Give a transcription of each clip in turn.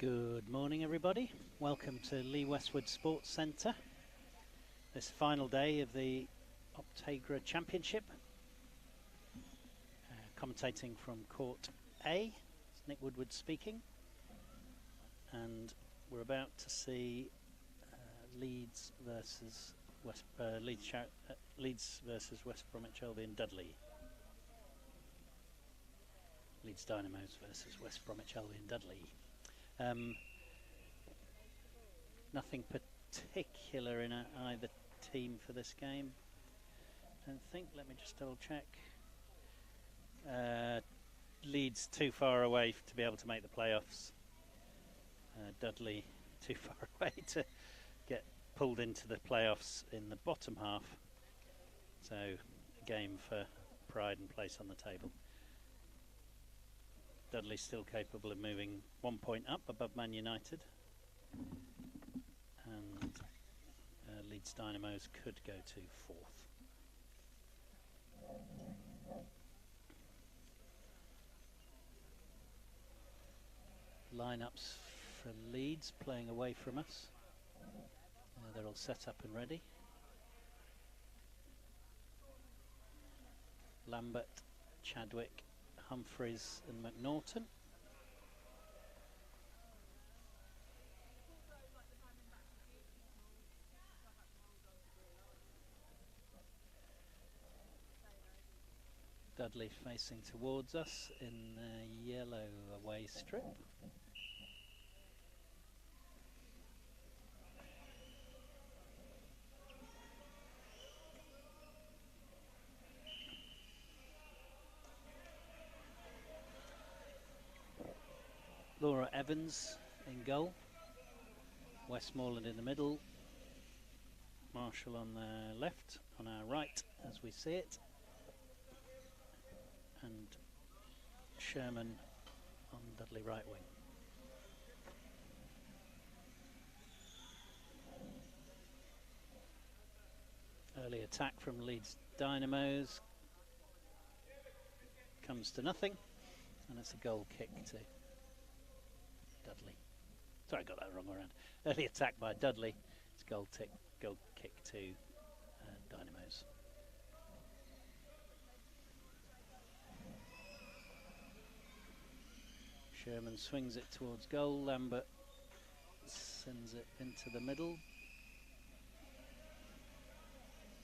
Good morning, everybody. Welcome to Lee Westwood Sports Centre. This final day of the Optegra Championship. Commentating from Court A, it's Nick Woodward speaking. And we're about to see Leeds versus Leeds versus West Bromwich Albion Dudley. Leeds Dynamos versus West Bromwich Albion Dudley. Nothing particular in either team for this game. I don't think. Let me just double check. Leeds too far away to be able to make the playoffs. Dudley too far away to get pulled into the playoffs in the bottom half. So a game for pride and place on the table. Dudley still capable of moving 1 point up above Man United, and Leeds Dynamos could go to 4th. Lineups for Leeds playing away from us. They're all set up and ready. Lambert, Chadwick, Humphreys and McNaughton. Dudley facing towards us in the yellow away strip. Laura Evans in goal, Westmoreland in the middle, Marshall on the left, on our right as we see it, and Sherman on Dudley right wing. Early attack from Leeds Dynamos comes to nothing, and it's a goal kick to Dudley. Sorry, I got that wrong around. Early attack by Dudley. It's goal kick to Dynamos. Sherman swings it towards goal. Lambert sends it into the middle.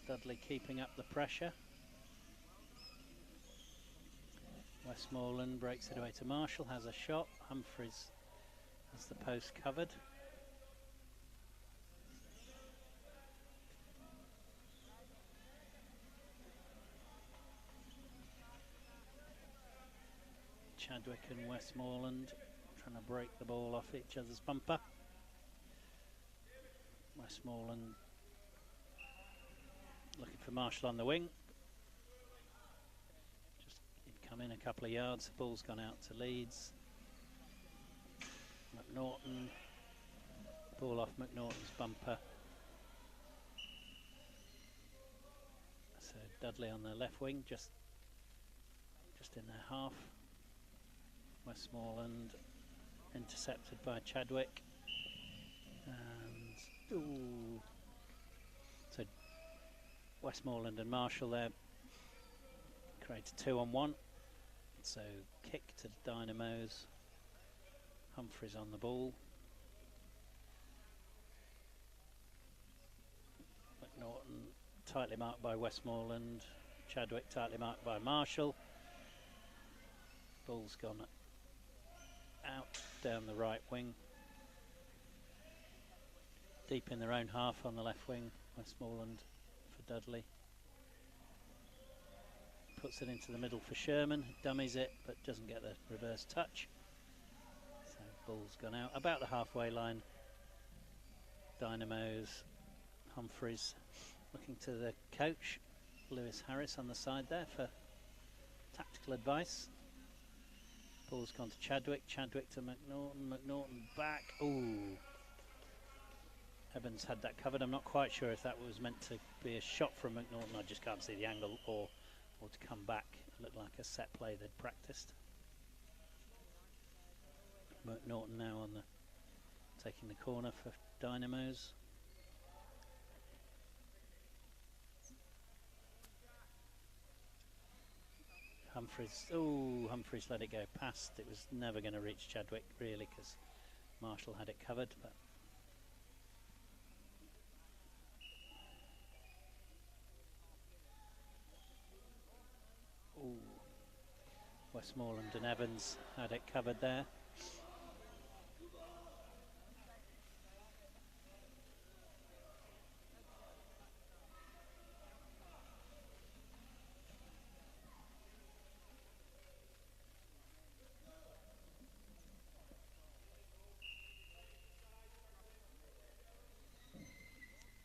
Dudley keeping up the pressure. Westmoreland breaks it away to Marshall, has a shot. Humphreys has the post covered. Chadwick and Westmoreland trying to break the ball off each other's bumper. Westmoreland looking for Marshall on the wing. Just he'd come in a couple of yards, the ball's gone out to Leeds. McNaughton, ball off McNaughton's bumper. So Dudley on the left wing, just in their half. Westmoreland intercepted by Chadwick, and so Westmoreland and Marshall there create a 2-on-1. So kick to the Dynamos. Humphreys on the ball. McNaughton tightly marked by Westmoreland. Chadwick tightly marked by Marshall. Ball's gone out down the right wing. Deep in their own half on the left wing. Westmoreland for Dudley. Puts it into the middle for Sherman. Dummies it but doesn't get the reverse touch. Ball's gone out about the halfway line. Dynamos, Humphreys looking to the coach, Lewis Harris on the side there for tactical advice. Ball's gone to Chadwick, Chadwick to McNaughton, McNaughton back. Ooh. Evans had that covered. I'm not quite sure if that was meant to be a shot from McNaughton. I just can't see the angle, or to come back. It looked like a set play they'd practiced. McNaughton now on the taking the corner for Dynamos. Humphreys let it go past. It was never going to reach Chadwick really, because Marshall had it covered. But Westmoreland and Evans had it covered there.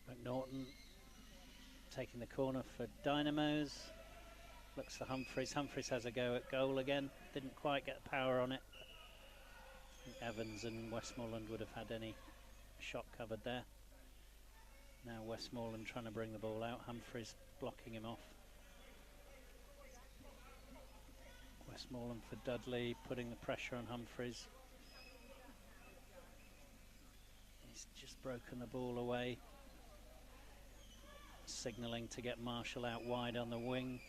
McNaughton taking the corner for Dynamos. Looks for Humphreys. Humphreys has a go at goal again. Didn't quite get power on it. I think Evans and Westmoreland would have had any shot covered there. Now Westmoreland trying to bring the ball out. Humphreys blocking him off. Westmoreland for Dudley, putting the pressure on Humphreys. He's just broken the ball away. Signalling to get Marshall out wide on the wing.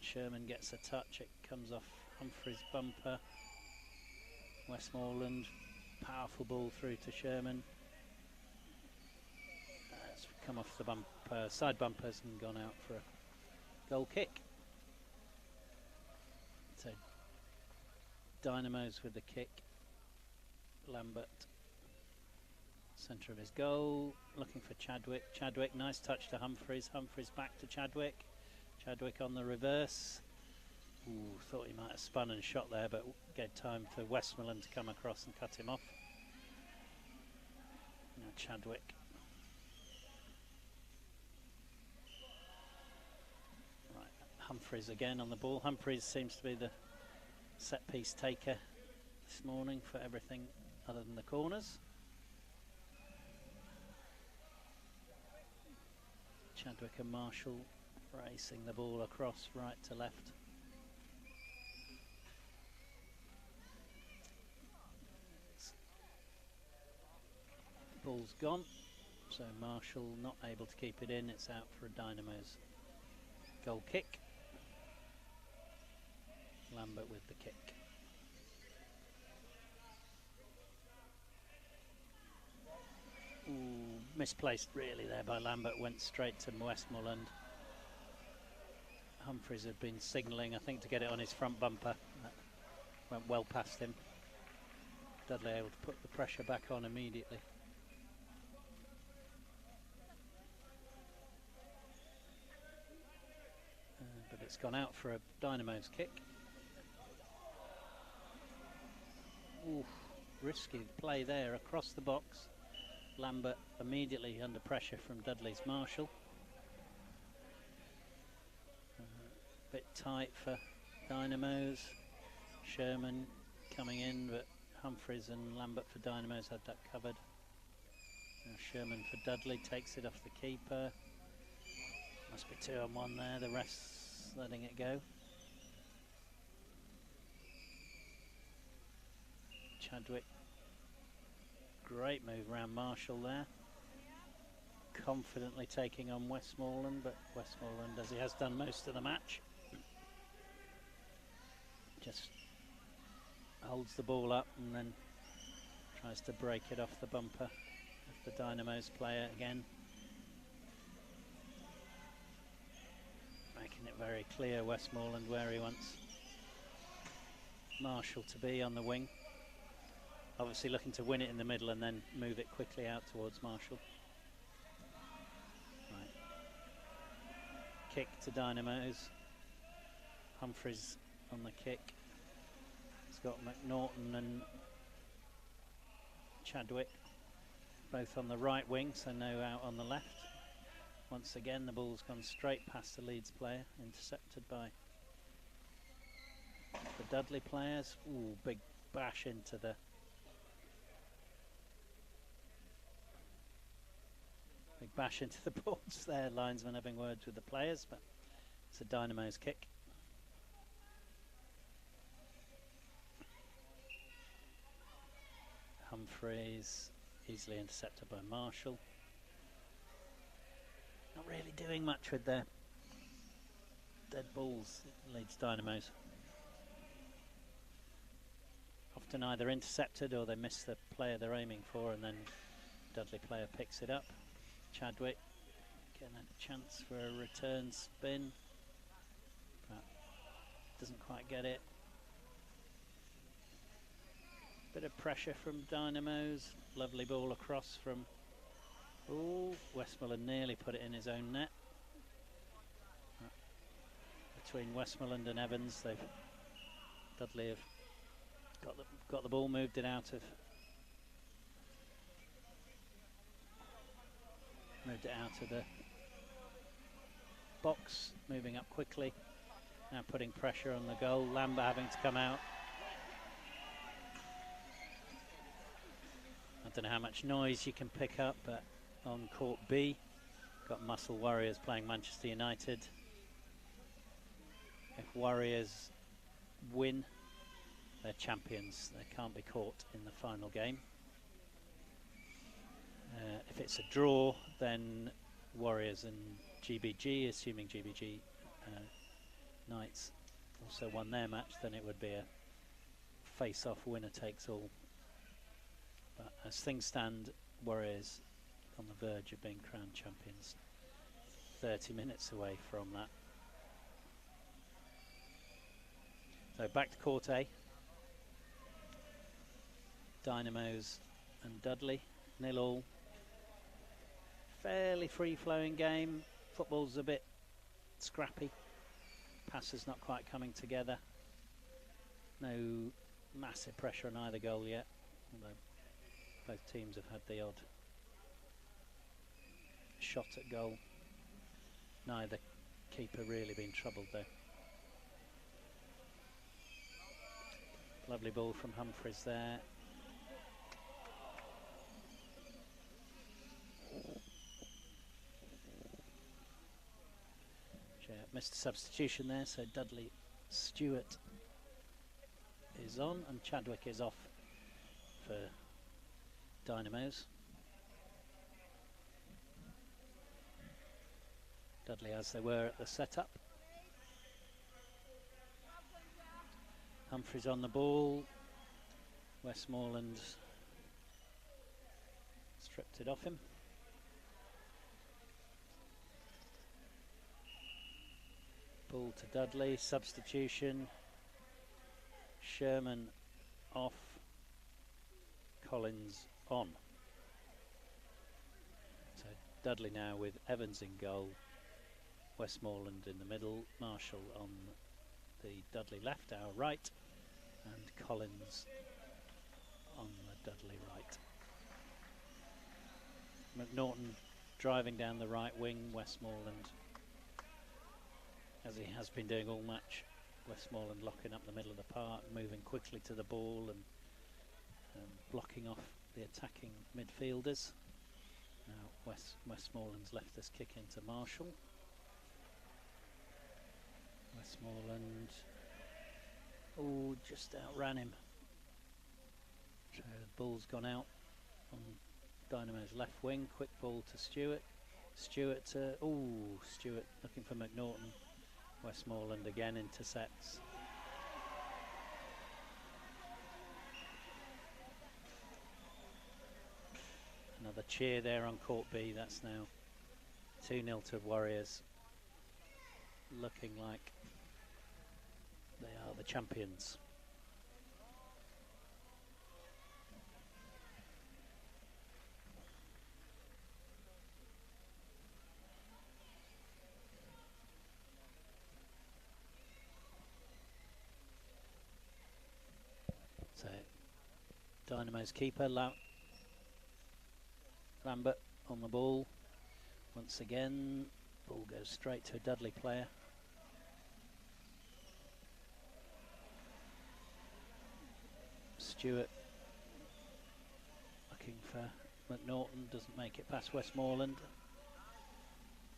Sherman gets a touch, it comes off Humphreys' bumper. Westmoreland, powerful ball through to Sherman. It's come off the bumper, side bumpers, and gone out for a goal kick. So Dynamos with the kick. Lambert, centre of his goal, looking for Chadwick. Chadwick, nice touch to Humphreys. Humphreys back to Chadwick. Chadwick on the reverse. Ooh, thought he might have spun and shot there, but gave time for Westmoreland to come across and cut him off. Now Chadwick. Right, Humphreys again on the ball. Humphreys seems to be the set piece taker this morning for everything other than the corners. Chadwick and Marshall racing the ball across right to left. The ball's gone, so Marshall not able to keep it in. It's out for a Dynamos goal kick. Lambert with the kick. Ooh, misplaced really there by Lambert, went straight to Westmoreland. Humphreys had been signalling, I think, to get it on his front bumper. That went well past him. Dudley able to put the pressure back on immediately. But it's gone out for a Dynamo's kick. Ooh, risky play there across the box. Lambert immediately under pressure from Dudley's Marshall. Bit tight for Dynamos. Sherman coming in, but Humphreys and Lambert for Dynamos had that covered. Now Sherman for Dudley takes it off the keeper. Must be 2 on 1 there, the rest letting it go. Chadwick, great move around Marshall there. Confidently taking on Westmoreland, but Westmoreland, as he has done most of the match, just holds the ball up and then tries to break it off the bumper of the Dynamos player again. Making it very clear, Westmoreland, where he wants Marshall to be on the wing. Obviously looking to win it in the middle and then move it quickly out towards Marshall. Right. Kick to Dynamos. Humphreys on the kick. He's got McNaughton and Chadwick both on the right wing, so no out on the left. Once again the ball's gone straight past the Leeds player, intercepted by the Dudley players. Ooh, big bash into the boards there. Linesman having words with the players, but it's a Dynamo's kick. Humphreys, easily intercepted by Marshall. Not really doing much with their dead balls, Leeds Dynamos. Often either intercepted or they miss the player they're aiming for, and then Dudley player picks it up. Chadwick getting a chance for a return spin, but doesn't quite get it. Bit of pressure from Dynamos. Lovely ball across from... Oh, Westmoreland nearly put it in his own net. Between Westmoreland and Evans, Dudley have got the ball, moved it out of the box, moving up quickly. Now putting pressure on the goal. Lambert having to come out. I don't know how much noise you can pick up, but on court B, got Muscle Warriors playing Manchester United. If Warriors win, they're champions. They can't be caught in the final game. If it's a draw, then Warriors and GBG, assuming GBG Knights also won their match, then it would be a face-off, winner takes all. But as things stand, Warriors on the verge of being crowned champions. 30 minutes away from that. So back to court A. Dynamos and Dudley, 0-0. Fairly free-flowing game. Football's a bit scrappy. Passes not quite coming together. No massive pressure on either goal yet, although both teams have had the odd shot at goal. Neither keeper really been troubled though. Lovely ball from Humphreys there. Missed a substitution there, so Dudley Stewart is on and Chadwick is off for Dynamos. Dudley as they were at the setup. Humphreys on the ball. Westmoreland stripped it off him. Ball to Dudley, substitution. Sherman off, Collins on. So Dudley now with Evans in goal, Westmoreland in the middle, Marshall on the Dudley left, our right, and Collins on the Dudley right. McNaughton driving down the right wing, Westmoreland, as he has been doing all match. Westmoreland locking up the middle of the park, moving quickly to the ball and blocking off the attacking midfielders. Now Westmoreland's left this kick into Marshall. Westmoreland, oh, just outran him. So the ball's gone out on Dynamo's left wing. Quick ball to Stewart. Stewart looking for McNaughton. Westmoreland again intercepts. Another cheer there on court B. That's now 2-0 to Warriors. Looking like they are the champions. So Dynamo's keeper Lambert on the ball once again. Ball goes straight to a Dudley player. Stewart looking for McNaughton, doesn't make it past Westmoreland.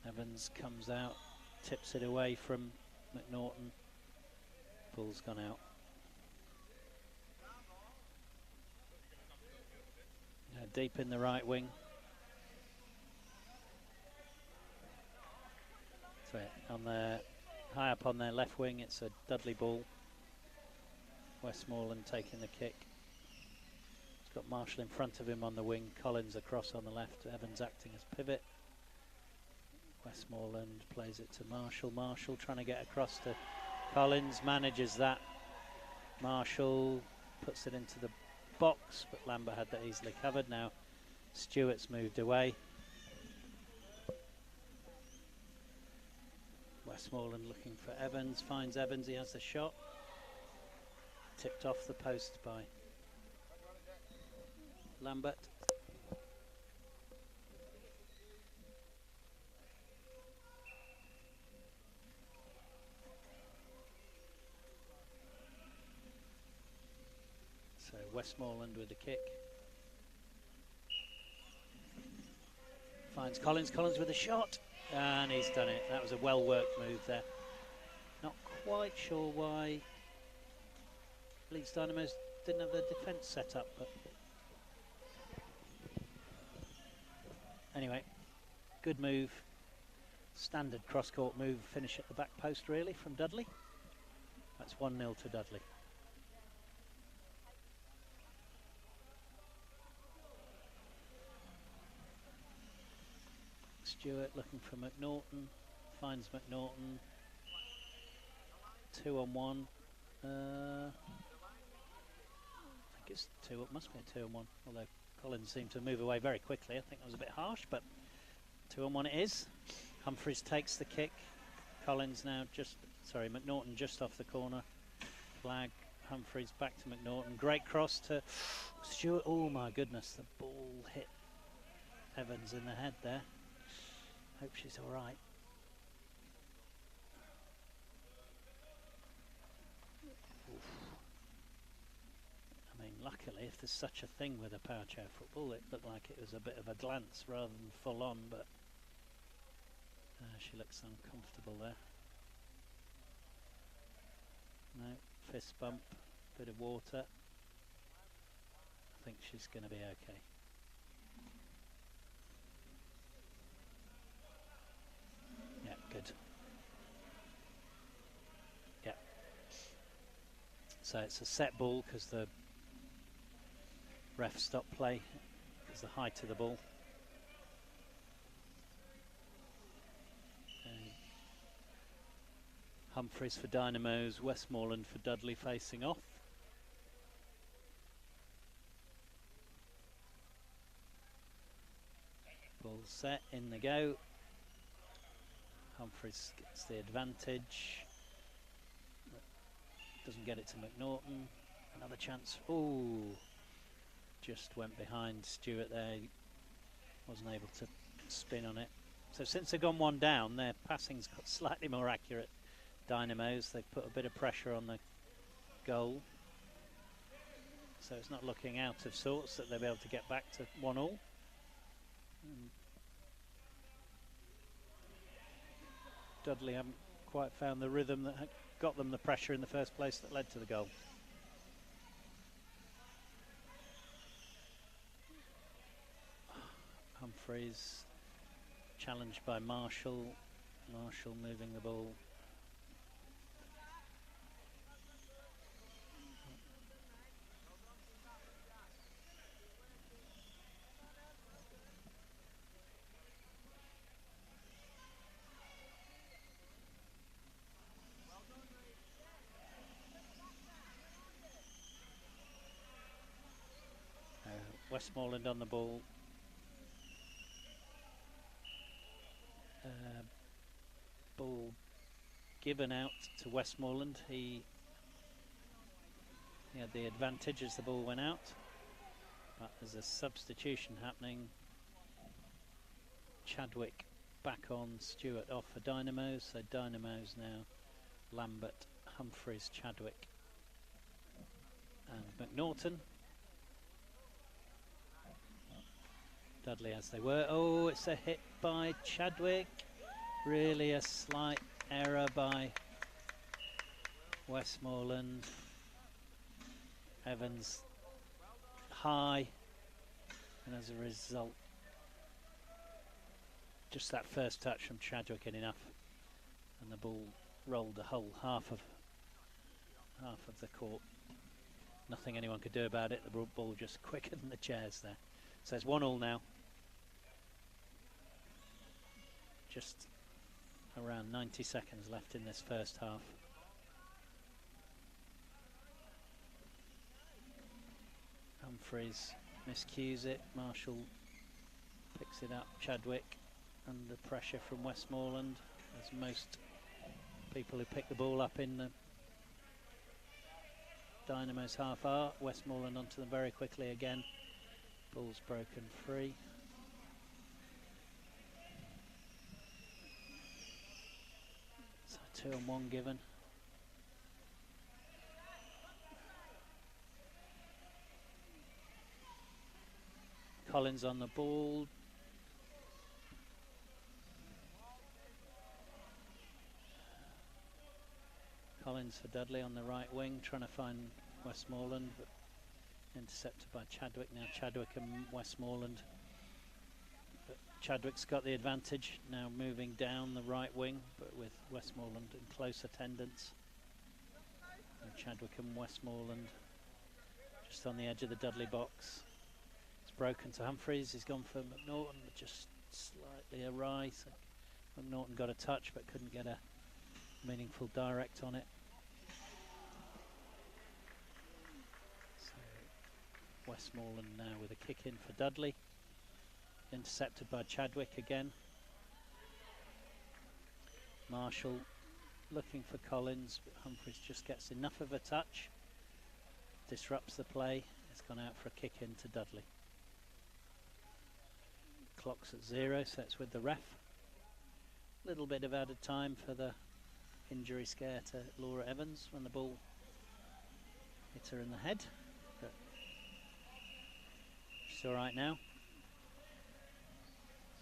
Evans comes out, tips it away from McNaughton. Ball's gone out. deep in the right wing. So on their high up on their left wing, it's a Dudley ball. Westmoreland taking the kick. He's got Marshall in front of him on the wing. Collins across on the left. Evans acting as pivot. Westmoreland plays it to Marshall. Marshall trying to get across to Collins, manages that. Marshall puts it into the box, but Lambert had that easily covered. Now Stewart's moved away. Westmoreland looking for Evans, finds Evans, he has the shot. Tipped off the post by Lambert. So Westmoreland with the kick. Finds Collins, Collins with a shot, and he's done it. That was a well-worked move there. Not quite sure why Leeds Dynamos didn't have their defence set up, but anyway, good move. Standard cross-court move, finish at the back post really from Dudley. That's 1-0 to Dudley. Stewart looking for McNaughton, finds McNaughton. 2-on-1. I think it's two. It must be a 2-on-1. Although Collins seemed to move away very quickly. I think that was a bit harsh, but 2-on-1 it is. Humphreys takes the kick. Collins now McNaughton just off the corner. Flag. Humphreys back to McNaughton. Great cross to Stewart. Oh my goodness, the ball hit Evans in the head there. Hope she's all right. Oof. I mean, luckily, if there's such a thing with a power chair football, it looked like it was a bit of a glance rather than full on, but she looks uncomfortable there. No, fist bump, bit of water. I think she's going to be okay. Yeah, good. Yeah. So it's a set ball because the ref stopped play because the height of the ball. Humphreys for Dynamos, Westmoreland for Dudley facing off. Ball set, in the go. Humphreys gets the advantage. Doesn't get it to McNaughton. Another chance. Oh, just went behind Stewart there. He wasn't able to spin on it. So since they've gone one down, their passing's got slightly more accurate. Dynamos, they've put a bit of pressure on the goal. So it's not looking out of sorts that they'll be able to get back to 1-1. Dudley haven't quite found the rhythm that got them the pressure in the first place that led to the goal. Humphreys challenged by Marshall. Marshall moving the ball. Westmoreland on the ball. Ball given out to Westmoreland. He had the advantage as the ball went out, but there's a substitution happening. Chadwick back on, Stewart off for Dynamos. So Dynamos now Lambert, Humphreys, Chadwick and McNaughton. Dudley as they were. Oh, it's a hit by Chadwick. Really a slight error by Westmoreland. Evans high And as a result, just that first touch from Chadwick in enough, and the ball rolled the whole half of the court. Nothing anyone could do about it. The ball just quicker than the chairs there. So it's 1-1 now. Just around 90 seconds left in this first half. Humphreys miscues it. Marshall picks it up. Chadwick under pressure from Westmoreland, as most people who pick the ball up in the Dynamos half are. Westmoreland onto them very quickly again. Ball's broken free. So 2-1 given. Collins on the ball. Collins for Dudley on the right wing, trying to find Westmoreland, but intercepted by Chadwick. Now Chadwick and Westmoreland. But Chadwick's got the advantage, now moving down the right wing, but with Westmoreland in close attendance. And Chadwick and Westmoreland just on the edge of the Dudley box. It's broken to Humphreys, he's gone for McNaughton, but just slightly awry. So McNaughton got a touch, but couldn't get a meaningful direct on it. So Westmoreland now with a kick in for Dudley. Intercepted by Chadwick again. Marshall looking for Collins, but Humphreys just gets enough of a touch. Disrupts the play. It's gone out for a kick in to Dudley. Clock's at 0, so it's with the ref. Little bit of added time for the injury scare to Laura Evans when the ball hit her in the head, but she's all right now.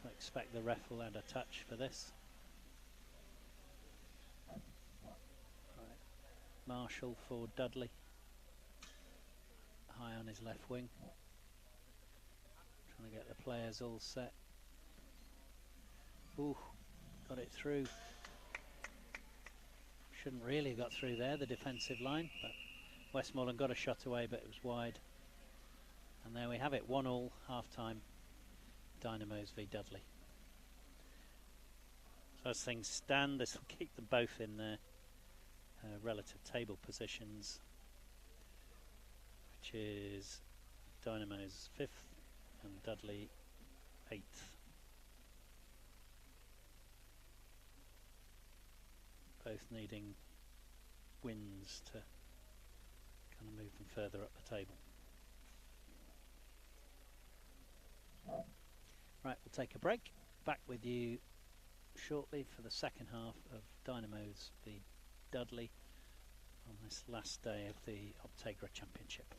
So I expect the ref will add a touch for this. Right. Marshall for Dudley, high on his left wing, trying to get the players all set. Ooh, got it through. Shouldn't really have got through there, the defensive line, but Westmoreland got a shot away, but it was wide. And there we have it, 1-1, half-time, Dynamos v Dudley. So as things stand, this will keep them both in their relative table positions, which is Dynamos 5th and Dudley 8th. Both needing wins to kind of move them further up the table. Right, we'll take a break. Back with you shortly for the second half of Dynamos v Dudley on this last day of the Optegra Championship.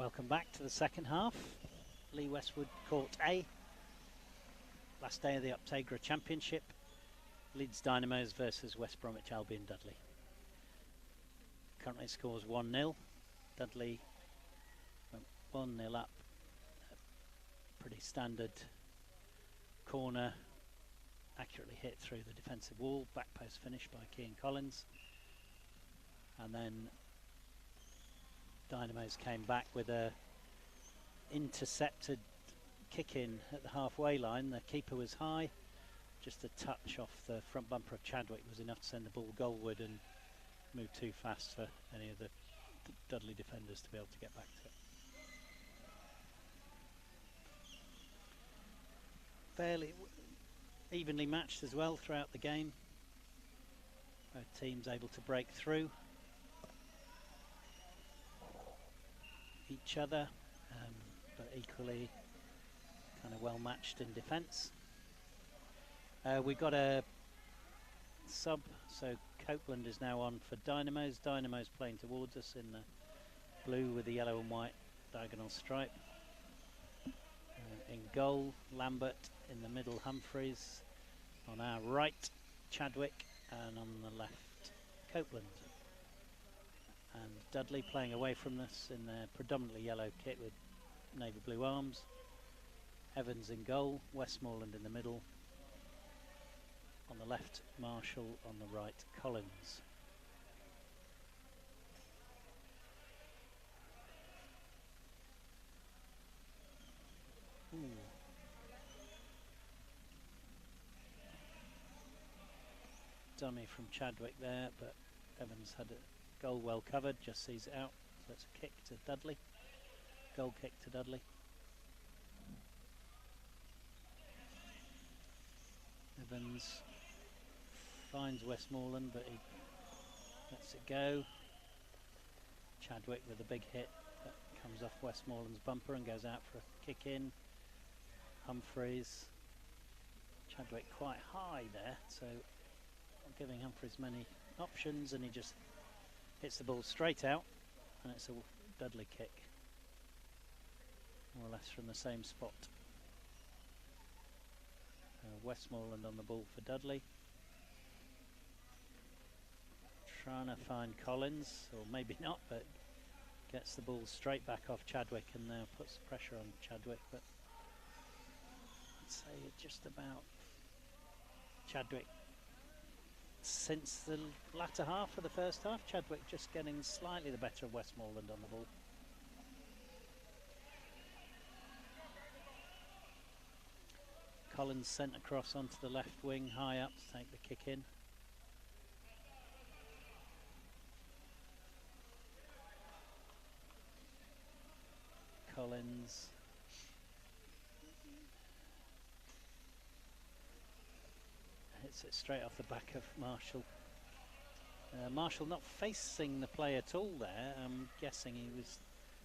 Welcome back to the second half. Lee Westwood Court A. Last day of the Optegra Championship. Leeds Dynamos versus West Bromwich Albion Dudley. Currently scores 1-0. Dudley went 1-0 up. Pretty standard corner, accurately hit through the defensive wall. Back post finish by Kean Collins. And then Dynamos came back with a intercepted kick in at the halfway line. The keeper was high. Just a touch off the front bumper of Chadwick was enough to send the ball goalward and move too fast for any of the Dudley defenders to be able to get back to it. Fairly evenly matched as well throughout the game. Both teams able to break through each other, but equally kind of well matched in defence. We've got a sub, so Copeland is now on for Dynamos. Dynamos playing towards us in the blue with the yellow and white diagonal stripe. In goal, Lambert. In the middle, Humphreys. On our right, Chadwick. And on the left, Copeland. And Dudley playing away from us in their predominantly yellow kit with navy blue arms. Evans in goal, Westmoreland in the middle. On the left, Marshall. On the right, Collins. Ooh. Dummy from Chadwick there, but Evans had a goal well covered, just sees it out. So it's a kick to Dudley. Goal kick to Dudley. Evans finds Westmoreland, but he lets it go. Chadwick with a big hit that comes off Westmoreland's bumper and goes out for a kick in. Humphreys. Chadwick quite high there, so not giving Humphreys many options, and he just hits the ball straight out, and it's a Dudley kick, more or less from the same spot. Westmoreland on the ball for Dudley. Trying to find Collins, or maybe not, but gets the ball straight back off Chadwick and now puts pressure on Chadwick, but I'd say just about Chadwick since the latter half of the first half. Chadwick just getting slightly the better of Westmoreland on the ball. Collins sent across onto the left wing, high up to take the kick in. Collins. Hits it straight off the back of Marshall. Marshall not facing the play at all there. I'm guessing he was,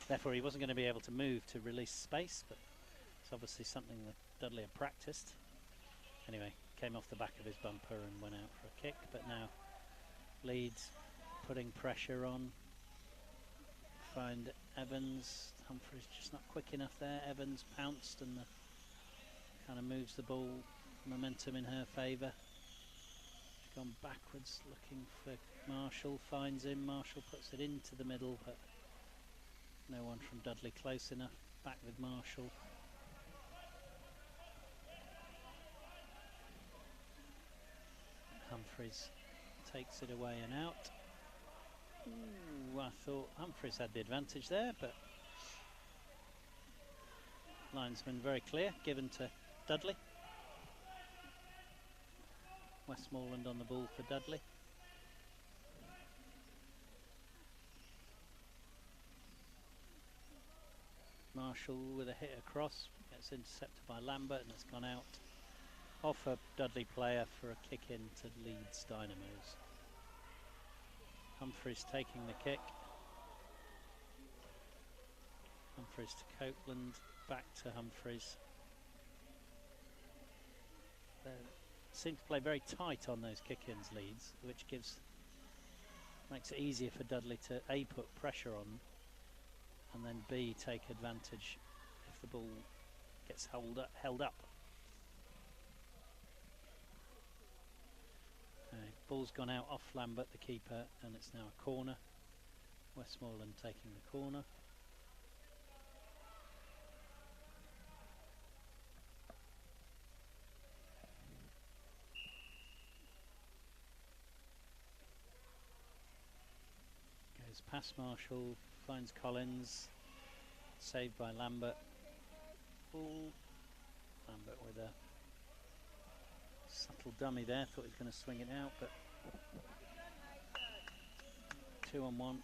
therefore he wasn't going to be able to move to release space, but it's obviously something that Dudley had practiced. Anyway, came off the back of his bumper and went out for a kick, but now Leeds putting pressure on. Find Evans. Humphreys just not quick enough there. Evans pounced and kind of moves the ball, momentum in her favour. Gone backwards looking for Marshall, finds him. Marshall puts it into the middle, but no one from Dudley close enough. Back with Marshall. Humphreys takes it away and out. Ooh, I thought Humphreys had the advantage there, but linesman very clear, given to Dudley. Westmoreland on the ball for Dudley. Marshall with a hit across, gets intercepted by Lambert and it's gone out off a Dudley player for a kick in to Leeds Dynamos. Humphreys taking the kick. Humphreys to Copeland, back to Humphreys. They seem to play very tight on those kick-ins, Leeds, which makes it easier for Dudley to A, put pressure on and then B, take advantage if the ball gets held up. Ball's gone out off Lambert, the keeper, and it's now a corner. Westmoreland taking the corner. Goes past Marshall, finds Collins, saved by Lambert. Ooh. Lambert with a subtle dummy there, thought he was going to swing it out, but 2-on-1.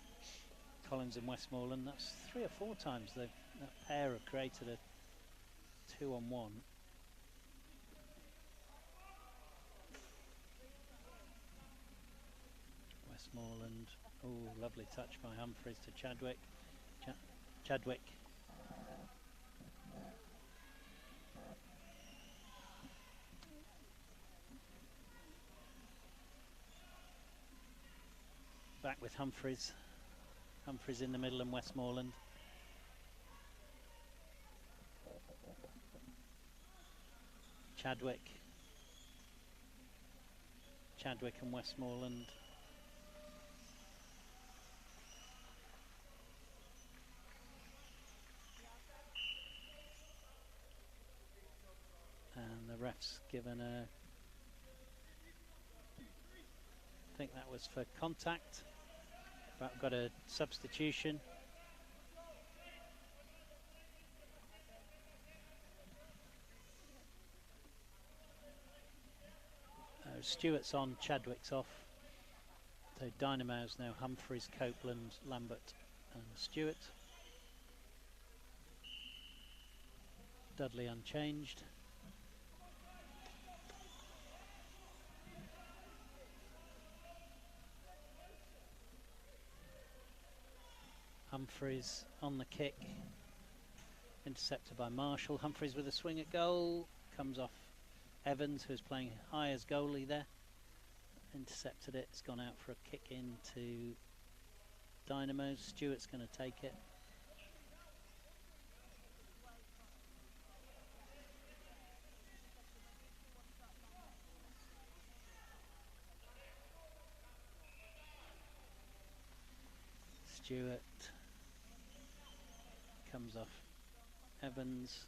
Collins and Westmoreland. That's 3 or 4 times that pair have created a 2-on-1. Westmoreland. Oh, lovely touch by Humphreys to Chadwick. Chadwick. Back with Humphreys. Humphreys in the middle and Westmoreland. Chadwick. Chadwick and Westmoreland. And the ref's given a... I think that was for contact. But got a substitution. Stewart's on, Chadwick's off. So Dynamos now Humphreys, Copeland, Lambert and Stewart. Dudley unchanged. Humphreys on the kick, intercepted by Marshall. Humphreys with a swing at goal, comes off Evans, who's playing high as goalie there. Intercepted it, it's gone out for a kick into Dynamos. Stewart's going to take it. Stewart comes off Evans.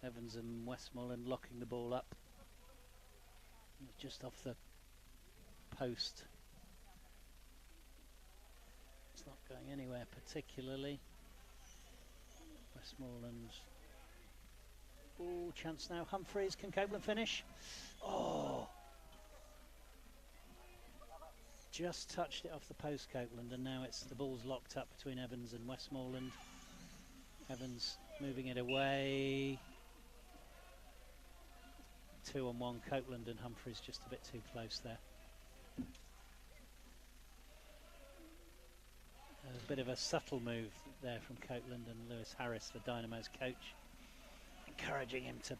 Evans and Westmoreland locking the ball up. Just off the post. It's not going anywhere particularly. Westmoreland. Oh, chance now. Humphreys, can Copeland finish? Oh! Just touched it off the post, Copeland, and now it's the ball's locked up between Evans and Westmoreland. Evans moving it away. 2-on-1, Copeland and Humphreys just a bit too close there. A bit of a subtle move there from Copeland and Lewis Harris, the Dynamo's coach, encouraging him to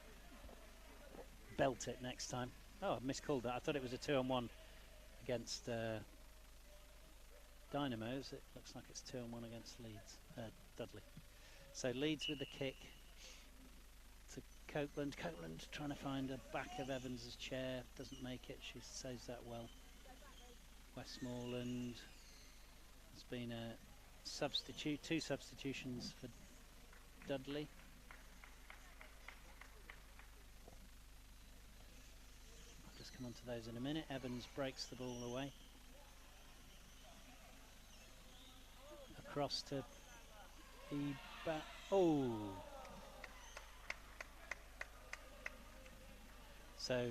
belt it next time. Oh, I've miscalled that. I thought it was a 2-on-1 against Dynamos. It looks like it's 2-on-1 against Leeds, Dudley. So Leeds with the kick to Copeland. Copeland trying to find the back of Evans's chair, doesn't make it. She saves that well. Westmoreland. There's been a substitute, 2 substitutions for Dudley. I'll just come on to those in a minute. Evans breaks the ball away. Across to oh! So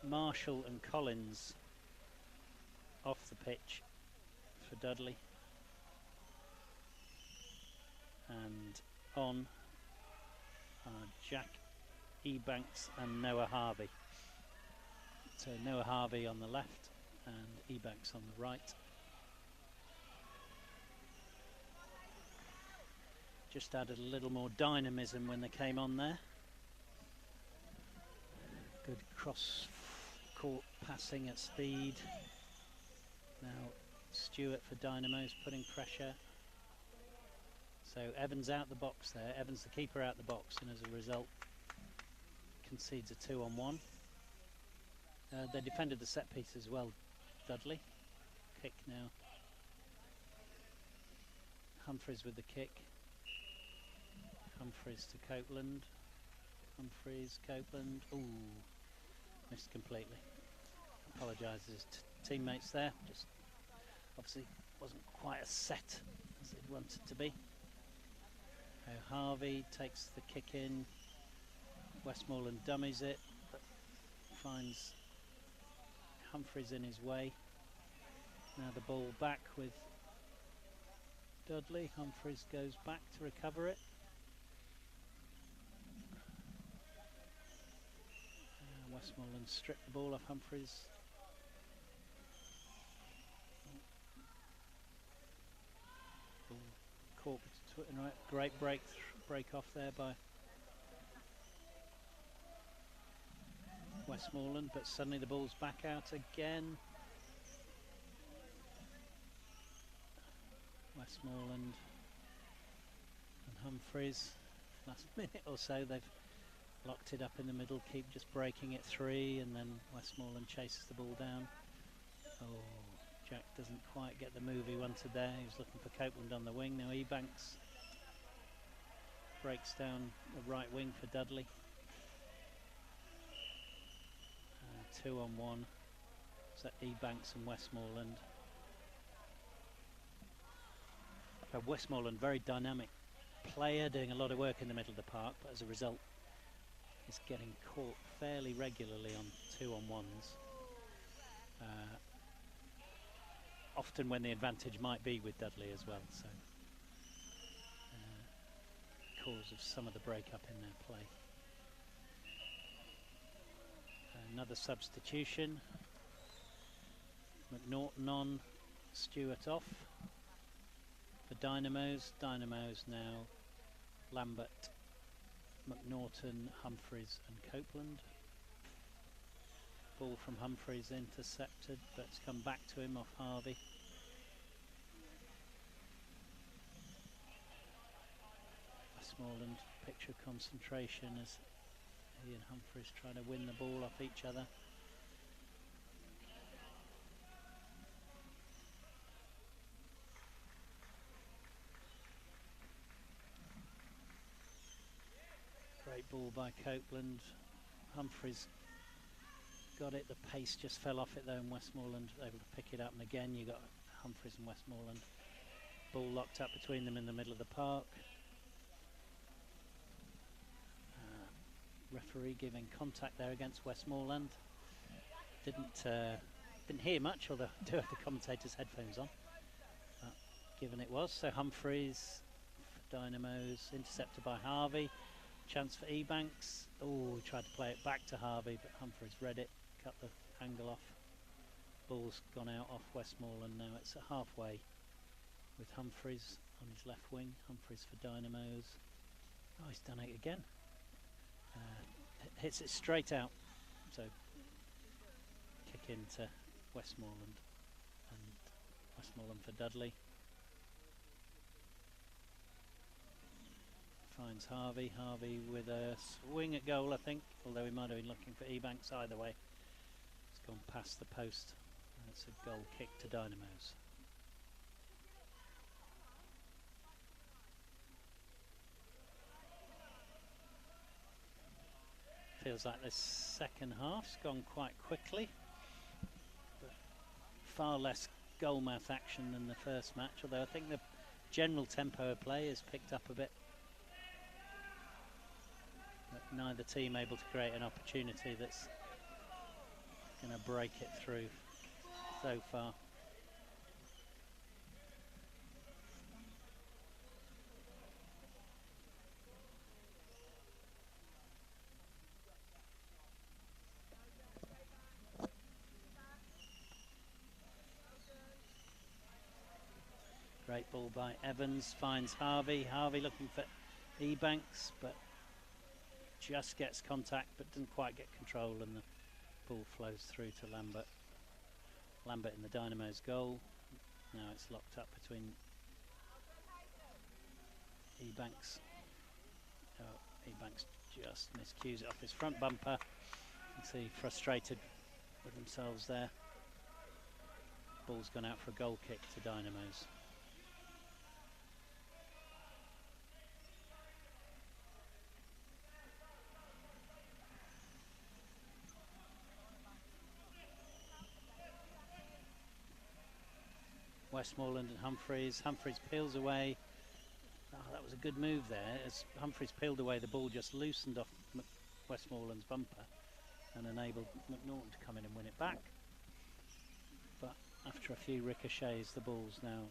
Marshall and Collins off the pitch for Dudley, and on Jack Ebanks and Noah Harvey. So Noah Harvey on the left and Ebanks on the right. Just added a little more dynamism when they came on there. Good cross-court passing at speed. Now Stewart for Dynamos putting pressure. So Evans out the box there. Evans the keeper out the box, and as a result concedes a 2-on-1. They defended the set piece as well, Dudley. Kick now. Humphreys with the kick. Humphreys to Copeland. Humphreys, Copeland. Ooh, missed completely. Apologises to teammates there. Just obviously wasn't quite as set as it wanted to be. Harvey takes the kick in. Westmoreland dummies it, but finds Humphreys in his way. Now the ball back with Dudley. Humphreys goes back to recover it. Westmoreland stripped the ball off Humphreys. Ball caught and right. Great break off there by Westmoreland, but suddenly the ball's back out again. Westmoreland and Humphreys. Last minute or so they've locked it up in the middle, keep just breaking it 3, and then Westmoreland chases the ball down. Oh, Jack doesn't quite get the move he wanted there. He was looking for Copeland on the wing. Now Ebanks breaks down the right wing for Dudley. 2-on-1. So Ebanks and Westmoreland. Westmoreland, very dynamic player, doing a lot of work in the middle of the park, but as a result is getting caught fairly regularly on 2-on-1s. Often when the advantage might be with Dudley as well, so cause of some of the break-up in their play. Another substitution. McNaughton on, Stewart off. For Dynamos. Dynamos now Lambert, McNaughton, Humphreys and Copeland. Ball from Humphreys intercepted, but it's come back to him off Harvey. Westmoreland picture concentration as he and Humphreys trying to win the ball off each other. Great ball by Copeland. Humphreys got it, the pace just fell off it though, and Westmoreland able to pick it up, and again you got Humphreys and Westmoreland. Ball locked up between them in the middle of the park. Referee giving contact there against Westmoreland. Didn't hear much, although I do have the commentator's headphones on. But given it was, so Humphreys for Dynamos, intercepted by Harvey. Chance for Ebanks. Oh, he tried to play it back to Harvey, but Humphreys read it, cut the angle off. Ball's gone out off Westmoreland now. It's at halfway with Humphreys on his left wing. Humphreys for Dynamos. Oh, he's done it again. Hits it straight out. So kick into Westmoreland, and Westmoreland for Dudley. Finds Harvey. Harvey with a swing at goal, I think, although he might have been looking for Ebanks. Either way, it's gone past the post, and it's a goal kick to Dynamos. Feels like this second half's gone quite quickly, but far less goalmouth action than the first match, although I think the general tempo of play has picked up a bit. But neither team able to create an opportunity that's going to break it through so far. Great ball by Evans, finds Harvey. Harvey looking for Ebanks, but just gets contact but doesn't quite get control, and the ball flows through to Lambert. Lambert in the Dynamo's goal. Now it's locked up between Ebanks. Oh, Ebanks just miscues it off his front bumper. You can see frustrated with themselves there. Ball's gone out for a goal kick to Dynamos. Westmoreland and Humphreys. Humphreys peels away. Oh, that was a good move there. As Humphreys peeled away, the ball just loosened off Westmoreland's bumper and enabled McNaughton to come in and win it back. But after a few ricochets, the ball's now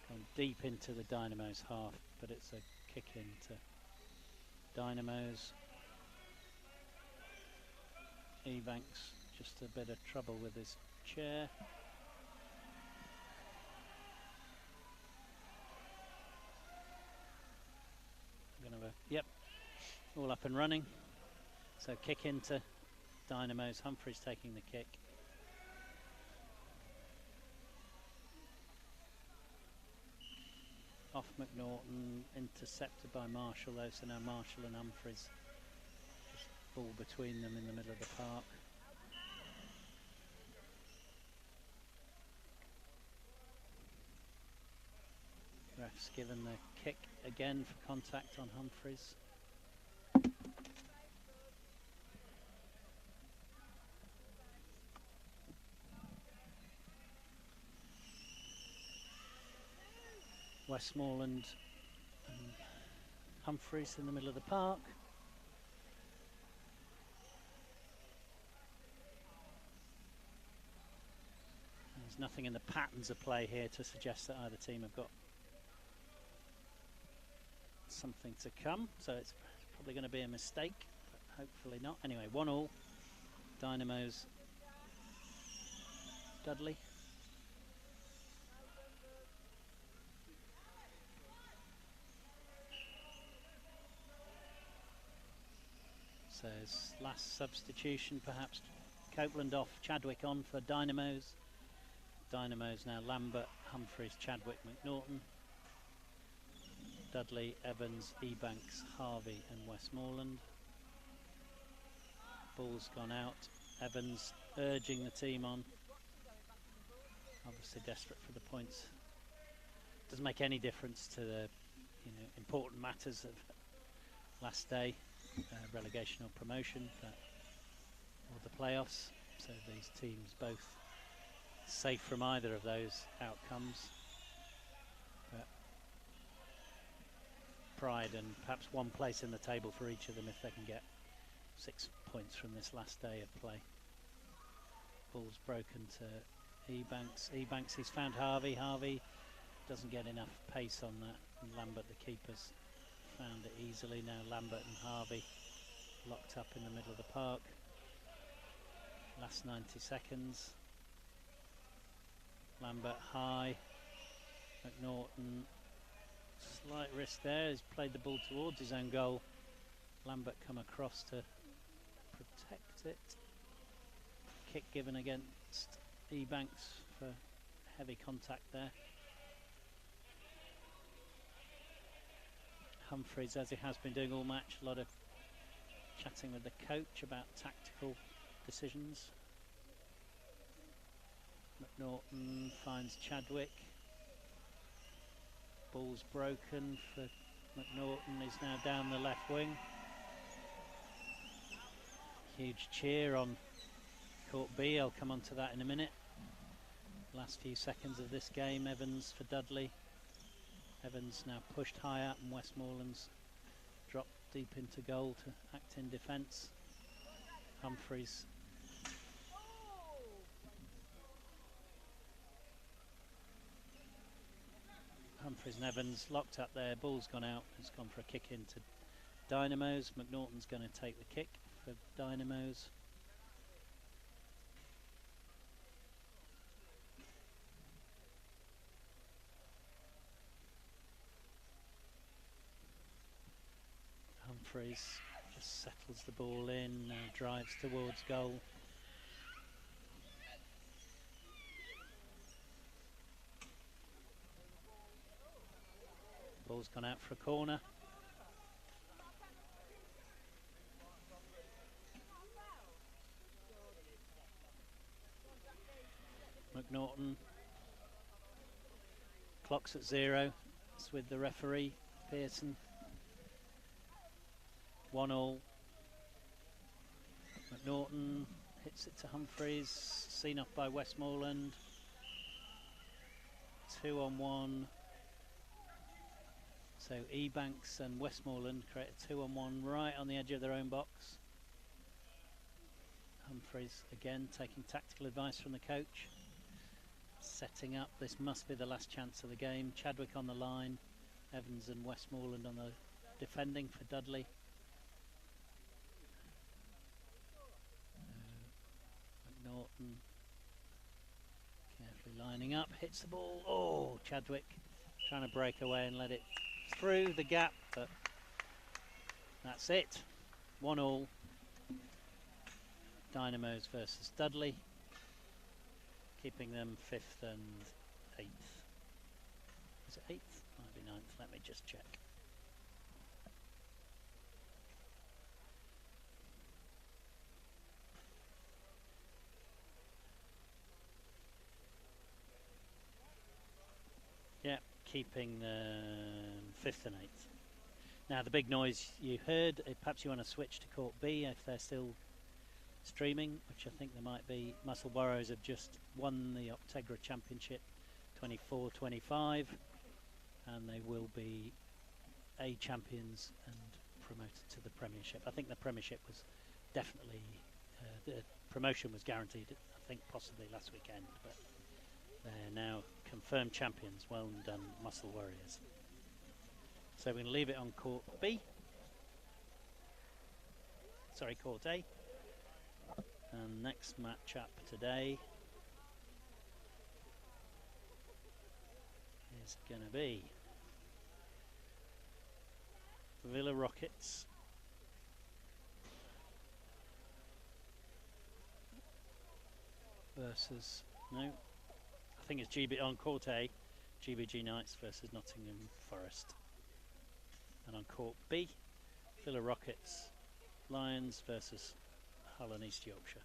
gone deep into the Dynamos half, but it's a kick into Dynamos. Ebanks just a bit of trouble with his chair. Yep, all up and running. So kick into Dynamos. Humphreys taking the kick. Off McNaughton, intercepted by Marshall though, so now Marshall and Humphreys just ball between them in the middle of the park. Ref's given the kick again for contact on Humphreys. Westmoreland and Humphreys in the middle of the park. There's nothing in the patterns of play here to suggest that either team have got something to come, so it's probably going to be a mistake, but hopefully not. Anyway, 1-1, Dynamos Dudley. So last substitution, perhaps Copeland off, Chadwick on for Dynamos. Dynamos now Lambert, Humphreys, Chadwick, McNaughton. Dudley, Evans, Ebanks, Harvey and Westmoreland. Ball's gone out. Evans urging the team on. Obviously desperate for the points. Doesn't make any difference to the important matters of last day, relegation or promotion, or the playoffs. So these teams both safe from either of those outcomes. Pride and perhaps one place in the table for each of them if they can get 6 points from this last day of play. Ball's broken to Ebanks. Ebanks, he's found Harvey. Harvey doesn't get enough pace on that. And Lambert, the keeper's found it easily. Now Lambert and Harvey locked up in the middle of the park. Last 90 seconds. Lambert high. McNaughton. Slight risk there, he's played the ball towards his own goal. Lambert come across to protect it. Kick given against Ebanks for heavy contact there. Humphreys, as he has been doing all match, a lot of chatting with the coach about tactical decisions. McNaughton finds Chadwick. Ball's broken for McNaughton, he's now down the left wing. Huge cheer on court B, I'll come on to that in a minute. Last few seconds of this game, Evans for Dudley. Evans now pushed high up and Westmoreland's dropped deep into goal to act in defence. Humphreys. Humphreys and Evans locked up there, ball's gone out, it's gone for a kick into Dynamos. McNaughton's going to take the kick for Dynamos. Humphreys just settles the ball in, drives towards goal. Ball's Ball's gone out for a corner. McNaughton. Clock's at 0. It's with the referee, Pearson. 1-1. McNaughton hits it to Humphreys. Seen off by Westmoreland. 2-on-1. So Ebanks and Westmoreland create a 2-on-1 right on the edge of their own box. Humphreys again taking tactical advice from the coach. Setting up, this must be the last chance of the game. Chadwick on the line, Evans and Westmoreland on the defending for Dudley. McNaughton carefully lining up, hits the ball. Oh, Chadwick trying to break away and let it through the gap, but that's it. 1-1. Dynamos versus Dudley, keeping them 5th and 8th. Is it 8th? Might be 9th. Let me just check. Yeah, keeping them 5th and 8th. Now the big noise you heard, perhaps you want to switch to Court B if they're still streaming, which I think there might be. Muscle Burrows have just won the Optegra Championship 24-25, and they will be A champions and promoted to the Premiership. I think the Premiership was definitely, the promotion was guaranteed, I think possibly last weekend, but they're now confirmed champions. Well done, Muscle Warriors. So we're going to leave it on Court B. Sorry, Court A. And next match up today is going to be Villa Rockets versus, no, I think it's GB on Court A, GBG Knights versus Nottingham Forest. And on Court B, Villa Rockets Lions versus Hull and East Yorkshire.